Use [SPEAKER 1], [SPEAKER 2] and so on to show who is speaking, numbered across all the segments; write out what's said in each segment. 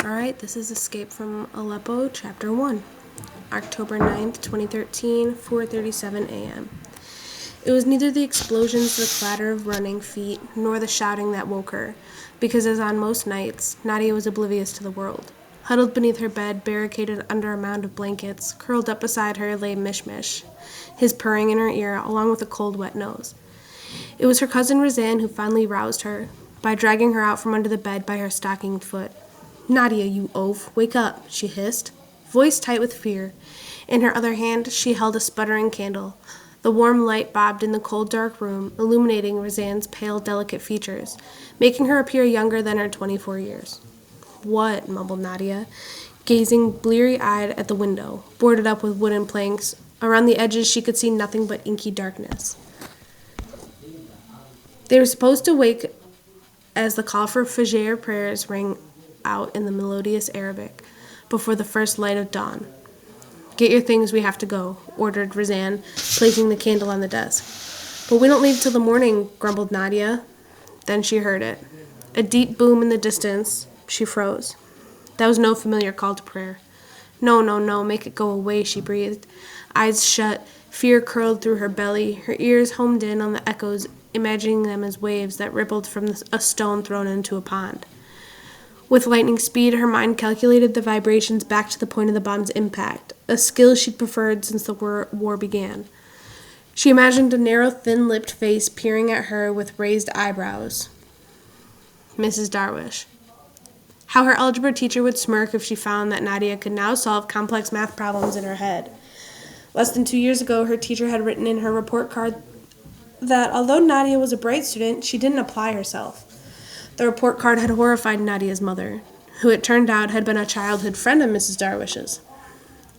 [SPEAKER 1] Alright, this is Escape from Aleppo, Chapter 1. October 9th, 2013, 4:37 a.m. It was neither the explosions, the clatter of running feet, nor the shouting that woke her, because as on most nights, Nadia was oblivious to the world. Huddled beneath her bed, barricaded under a mound of blankets, curled up beside her lay Mishmish, his purring in her ear, along with a cold, wet nose. It was her cousin Razan who finally roused her, by dragging her out from under the bed by her stockinged foot. "Nadia, you oaf, wake up," she hissed, voice tight with fear. In her other hand, she held a sputtering candle. The warm light bobbed in the cold, dark room, illuminating Razan's pale, delicate features, making her appear younger than her 24 years. "What?" mumbled Nadia, gazing bleary-eyed at the window, boarded up with wooden planks. Around the edges she could see nothing but inky darkness. They were supposed to wake as the call for Fajr prayers rang out in the melodious Arabic, before the first light of dawn. "Get your things, we have to go," ordered Razan, placing the candle on the desk. "But we don't leave till the morning," grumbled Nadia. Then she heard it. A deep boom in the distance. She froze. That was no familiar call to prayer. No, make it go away," she breathed. Eyes shut, fear curled through her belly, her ears homed in on the echoes, imagining them as waves that rippled from a stone thrown into a pond. With lightning speed, her mind calculated the vibrations back to the point of the bomb's impact, a skill she'd preferred since the war began. She imagined a narrow, thin-lipped face peering at her with raised eyebrows. Mrs. Darwish. How her algebra teacher would smirk if she found that Nadia could now solve complex math problems in her head. Less than 2 years ago, her teacher had written in her report card that although Nadia was a bright student, she didn't apply herself. The report card had horrified Nadia's mother, who it turned out had been a childhood friend of Mrs. Darwish's.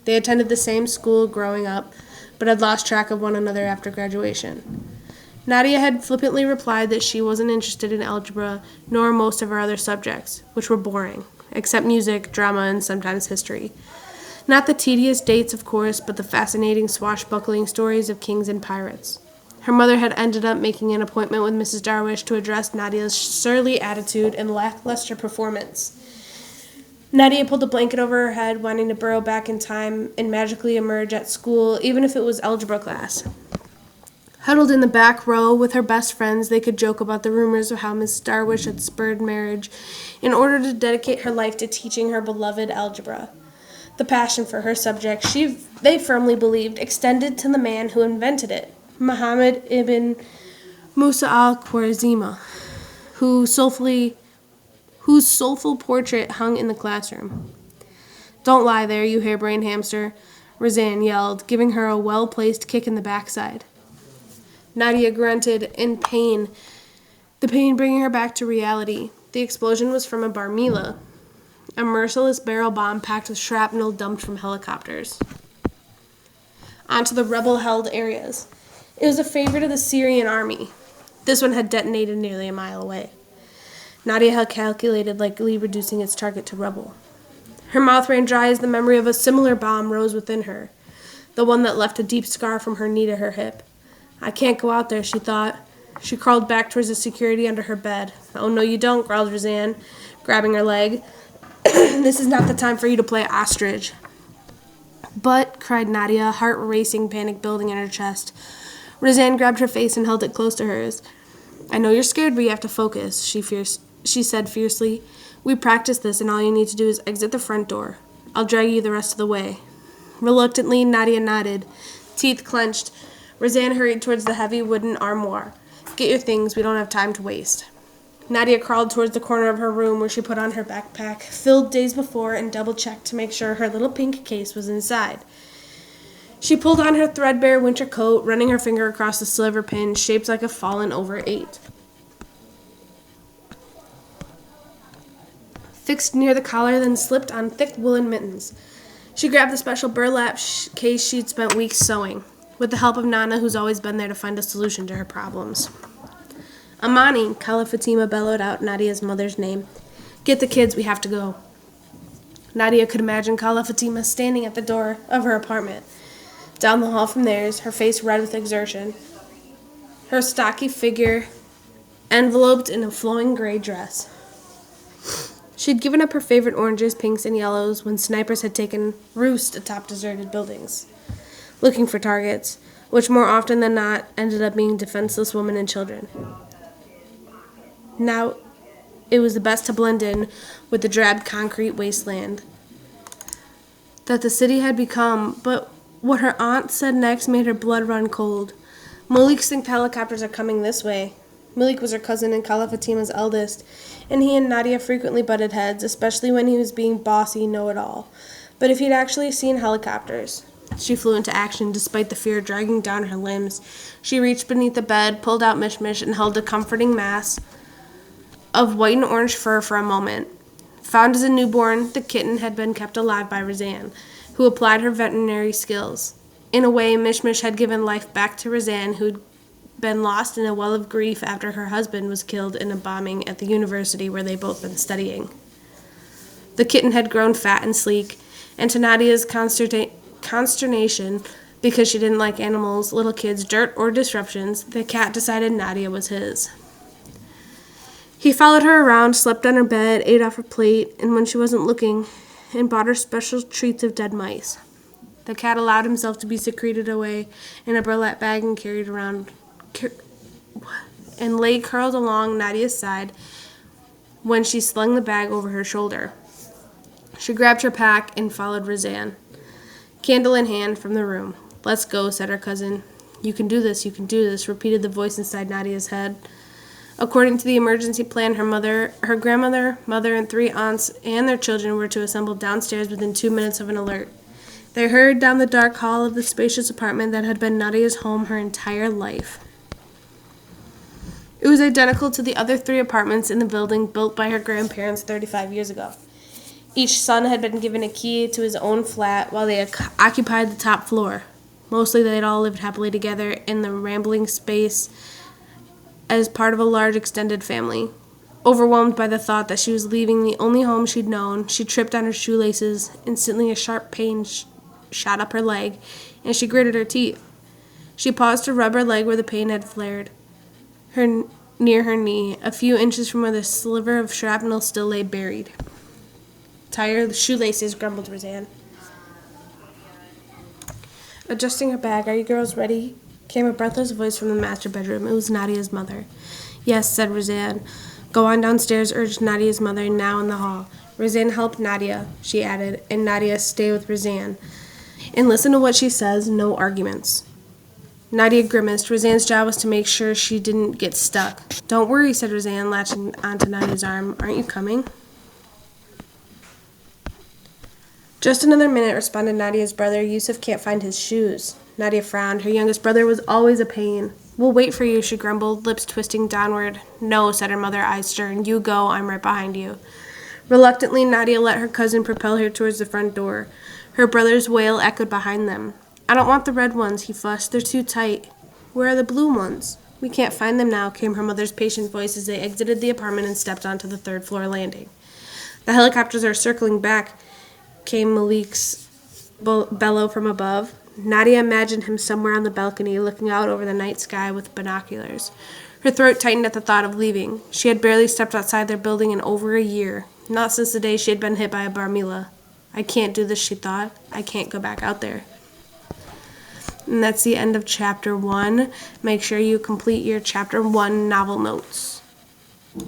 [SPEAKER 1] They attended the same school growing up, but had lost track of one another after graduation. Nadia had flippantly replied that she wasn't interested in algebra, nor most of her other subjects, which were boring, except music, drama, and sometimes history. Not the tedious dates, of course, but the fascinating swashbuckling stories of kings and pirates. Her mother had ended up making an appointment with Mrs. Darwish to address Nadia's surly attitude and lackluster performance. Nadia pulled a blanket over her head, wanting to burrow back in time and magically emerge at school, even if it was algebra class. Huddled in the back row with her best friends, they could joke about the rumors of how Mrs. Darwish had spurred marriage in order to dedicate her life to teaching her beloved algebra. The passion for her subject, they firmly believed, extended to the man who invented it, Muhammad ibn Musa al-Khwarizmi, whose soulful portrait hung in the classroom. "Don't lie there, you harebrained hamster," Razan yelled, giving her a well-placed kick in the backside. Nadia grunted in pain, the pain bringing her back to reality. The explosion was from a barmila, a merciless barrel bomb packed with shrapnel dumped from helicopters onto the rebel-held areas. It was a favorite of the Syrian army. This one had detonated nearly a mile away. Nadia had calculated, likely reducing its target to rubble. Her mouth ran dry as the memory of a similar bomb rose within her, the one that left a deep scar from her knee to her hip. "I can't go out there," she thought. She crawled back towards the security under her bed. "Oh, no, you don't," growled Razan, grabbing her leg. "This is not the time for you to play ostrich." "But," cried Nadia, heart racing, panic building in her chest. Razan grabbed her face and held it close to hers. "I know you're scared, but you have to focus," she said fiercely. "We practiced this, and all you need to do is exit the front door. I'll drag you the rest of the way." Reluctantly, Nadia nodded, teeth clenched. Razan hurried towards the heavy wooden armoire. "Get your things, we don't have time to waste." Nadia crawled towards the corner of her room where she put on her backpack, filled days before, and double-checked to make sure her little pink case was inside. She pulled on her threadbare winter coat, running her finger across the silver pin, shaped like a fallen-over 8. Fixed near the collar, then slipped on thick woolen mittens. She grabbed the special burlap case she'd spent weeks sewing, with the help of Nana, who's always been there to find a solution to her problems. "Amani," Khala Fatima bellowed out Nadia's mother's name. "Get the kids, we have to go." Nadia could imagine Khala Fatima standing at the door of her apartment, down the hall from theirs, her face red with exertion, her stocky figure enveloped in a flowing gray dress. She'd given up her favorite oranges, pinks, and yellows when snipers had taken roost atop deserted buildings, looking for targets, which more often than not ended up being defenseless women and children. Now it was the best to blend in with the drab concrete wasteland that the city had become, but what her aunt said next made her blood run cold. Malik's think helicopters are coming this way. Malik was her cousin and Kala Fatima's eldest, and he and Nadia frequently butted heads, especially when he was being bossy know-it-all. But if he'd actually seen helicopters, she flew into action despite the fear dragging down her limbs. She reached beneath the bed, pulled out Mishmish, and held a comforting mass of white and orange fur for a moment. Found as a newborn, the kitten had been kept alive by Razan, who applied her veterinary skills. In a way, Mishmish had given life back to Razan, who'd been lost in a well of grief after her husband was killed in a bombing at the university where they'd both been studying. The kitten had grown fat and sleek, and to Nadia's consternation, because she didn't like animals, little kids, dirt, or disruptions, the cat decided Nadia was his. He followed her around, slept on her bed, ate off her plate, and when she wasn't looking, and bought her special treats of dead mice. The cat allowed himself to be secreted away in a burlap bag and carried around and lay curled along Nadia's side when she slung the bag over her shoulder. She grabbed her pack and followed Razan, candle in hand, from the room. "Let's go," said her cousin. "You can do this, you can do this," repeated the voice inside Nadia's head. According to the emergency plan, her grandmother, mother, and 3 aunts and their children were to assemble downstairs within 2 minutes of an alert. They hurried down the dark hall of the spacious apartment that had been Nadia's home her entire life. It was identical to the other 3 apartments in the building built by her grandparents 35 years ago. Each son had been given a key to his own flat while they occupied the top floor. Mostly they'd all lived happily together in the rambling space as part of a large extended family. Overwhelmed by the thought that she was leaving the only home she'd known, she tripped on her shoelaces. Instantly a sharp pain shot up her leg, and she gritted her teeth. She paused to rub her leg where the pain had flared. Near her knee, a few inches from where the sliver of shrapnel still lay buried. "Tie the shoelaces," grumbled Razan. Adjusting her bag, "Are you girls ready?" came a breathless voice from the master bedroom. It was Nadia's mother. "Yes," said Razan. "Go on downstairs," urged Nadia's mother, now in the hall. "Razan, help Nadia," she added, "and Nadia, stay with Razan. And listen to what she says, no arguments." Nadia grimaced. Razan's job was to make sure she didn't get stuck. "Don't worry," said Razan, latching onto Nadia's arm. "Aren't you coming?" "Just another minute," responded Nadia's brother. "Yusuf can't find his shoes." Nadia frowned. Her youngest brother was always a pain. "We'll wait for you," she grumbled, lips twisting downward. "No," said her mother, eyes stern. "You go. I'm right behind you." Reluctantly, Nadia let her cousin propel her towards the front door. Her brother's wail echoed behind them. "I don't want the red ones," he fussed. "They're too tight." "Where are the blue ones?" "We can't find them now," came her mother's patient voice as they exited the apartment and stepped onto the 3rd-floor landing. "The helicopters are circling back," came Malik's bellow from above. Nadia imagined him somewhere on the balcony, looking out over the night sky with binoculars. Her throat tightened at the thought of leaving. She had barely stepped outside their building in over a year, not since the day she had been hit by a barmila. "I can't do this," she thought. "I can't go back out there." And that's the end of Chapter 1. Make sure you complete your Chapter 1 novel notes.